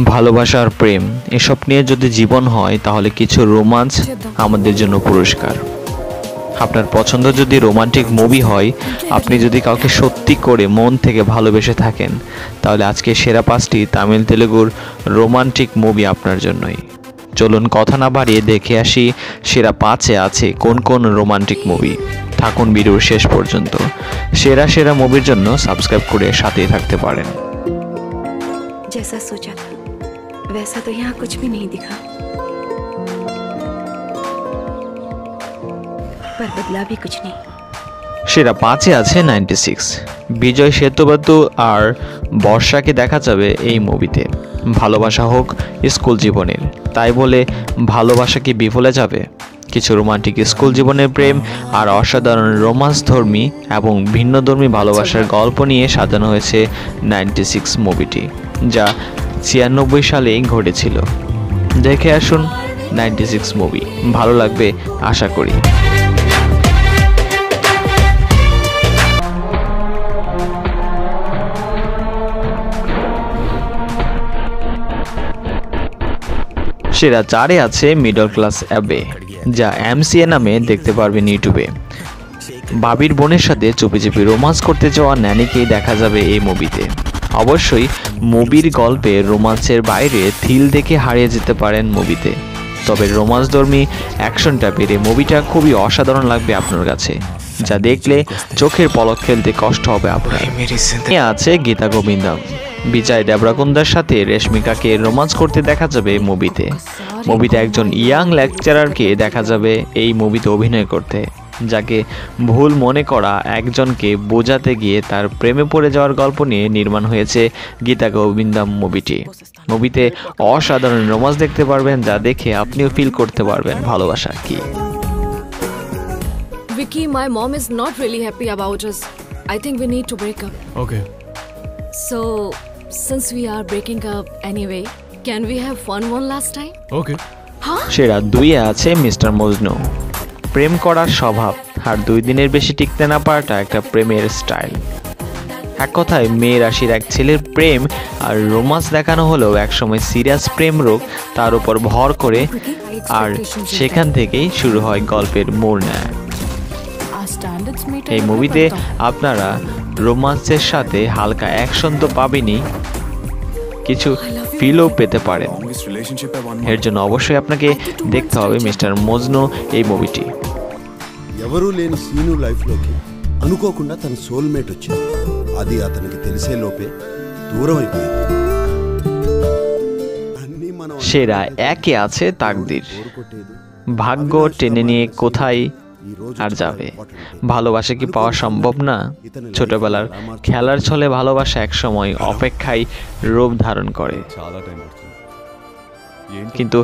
ভালোবাসা আর প্রেম এসব নিয়ে যদি জীবন হয় তাহলে কিছু রোমান্স আমাদের জন্য পুরস্কার। আপনার পছন্দ যদি রোমান্টিক মুভি হয়, আপনি যদি কাউকে সত্যি করে মন থেকে ভালোবেসে থাকেন, তাহলে আজকে সেরা 5টি তামিল তেলেগুর রোমান্টিক মুভি আপনার জন্যই। চলুন কথা না বাড়িয়ে দেখে আসি সেরা 5-এ আছে কোন কোন রোমান্টিক মুভি। থাকুন ভিডিওর শেষ পর্যন্ত। সেরা সেরা মুভির জন্য সাবস্ক্রাইব করে সাথেই থাকতে পারেন। जैसा सोचा था वैसा तो यहाँ कुछ भी नहीं दिखा, पर बदला भी कुछ नहीं। সেরা 5-এ আছে 96। বিজয় সেতুপতি আর বর্ষাকে দেখা যাবে এই মুভিতে। ভালোবাসা হোক স্কুল জীবনের, তাই বলে ভালোবাসা কি বিফলে যাবে? কিছু রোমান্টিক স্কুল জীবনের প্রেম আর অসাধারণ রোমান্সধর্মী এবং ভিন্নধর্মী ভালোবাসার গল্প নিয়ে সাজানো হয়েছে 96 মুভিটি, যা 96 সালেই ঘটেছিল। দেখে আসুন 96 মুভি, ভালো লাগবে আশা করি। সেরা 4-এ আছে মিডল ক্লাস অ্যাবে, যা MCA নামে দেখতে পারবেন ইউটিউবে। বাবির বোনের সাথে চুপি চুপি রোমান্স করতে যাওয়া ন্যানিকেই দেখা যাবে এই মুভিতে। অবশ্যই মুভির গল্পে রোমান্সের বাইরে থ্রিল দেখে হারিয়ে যেতে পারেন মুভিতে, তবে রোমান্সধর্মী অ্যাকশনটা পেরে মুভিটা খুবই অসাধারণ লাগবে আপনার কাছে, যা দেখলে চোখের পলক ফেলতে কষ্ট হবে আপনার। আছে গীতা গোবিন্দম। বিজয় দেবরাকুন্দার সাথে রেশমিকাকে রোমান্স করতে দেখা যাবে মুভিতে। মুভিতে একজন ইয়াং লেকচারারকে দেখা যাবে এই মুভিতে অভিনয় করতে, যাকে ভুল মনে করা একজনকে বোঝাতে গিয়ে তার প্রেমে পড়ে যাওয়ার গল্প নিয়ে নির্মাণ হয়েছে গীতা গোবিন্দম মুভিটি। মুভিতে অসাধারণ রোমান্স দেখতে পারবেন, যা দেখে আপনিও ফিল করতে পারবেন ভালোবাসা কি। Vicky, my mom is not really happy about us. I think we need to break up. Okay. So, since we are breaking up anyway, can we have fun one last time? Okay. Huh? সেরা 2-এ আছে mister Majnu. প্রেম করার স্বভাব আর 2 দিনের বেশি টিকতে না পারাটা একটা প্রেমের স্টাইল। এক কথায় মেয়ে রাশির এক ছেলের প্রেম আর রোমান্স দেখানো হলেও একসময় সিরিয়াস প্রেম রোগ তার উপর ভর করে, আর সেখান থেকেই শুরু হয় গল্পের মোড় নেয়। এই মুভিতে আপনারা রোমান্সের সাথে হালকা অ্যাকশন তো পাবেনই, কিছু ফিলও পেতে পারেন। এর জন্য অবশ্যই আপনাকে দেখতে হবে মিস্টার মজনু এই মুভিটি। ఎవరూ లేని సీను లైఫ్లోకి అనుకోకుండా తన సోల్మేట్ వచ్చింది. అది అతనికి తెలిసే లోపే దూరం అయిపోయింది. সেরা 1-এ আছে তাকদির। ভাগ্য টেনে নিয়ে কোথায় আর যাবে, ভালোবাসা কি পাওয়া সম্ভব না? ছোটবেলার খেলার ছলে ভালোবাসা একসময় অপেক্ষায় রূপ ধারণ করে, কিন্তু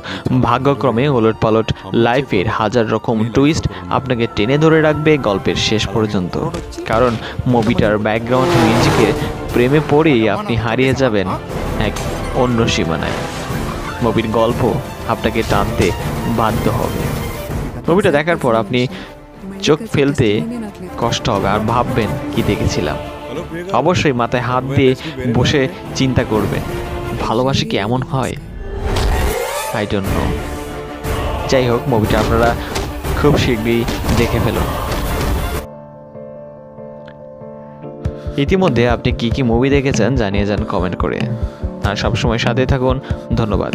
ভাগ্যক্রমে ওলটপালট লাইফের হাজার রকম টুইস্ট আপনাকে টেনে ধরে রাখবে গল্পের শেষ পর্যন্ত। কারণ মুভিটার ব্যাকগ্রাউন্ড মিউজিকের প্রেমে পড়েই আপনি হারিয়ে যাবেন এক অন্য সীমানায়। মুভির গল্প আপনাকে টানতে বাধ্য হবে। মুভিটা দেখার পর আপনি চোখ ফেলতে কষ্ট হবে আর ভাববেন কি দেখেছিলাম। অবশ্যই মাথায় হাত দিয়ে বসে চিন্তা করবেন, ভালোবাসা কি এমন হয়? I don't know. যাই হোক, মুভিটা আপনারা খুব শীঘ্রই দেখে ফেলুন। ইতিমধ্যে আপনি কি কি মুভি দেখেছেন জানিয়ে যান কমেন্ট করে, আর সবসময় সাথে থাকুন। ধন্যবাদ।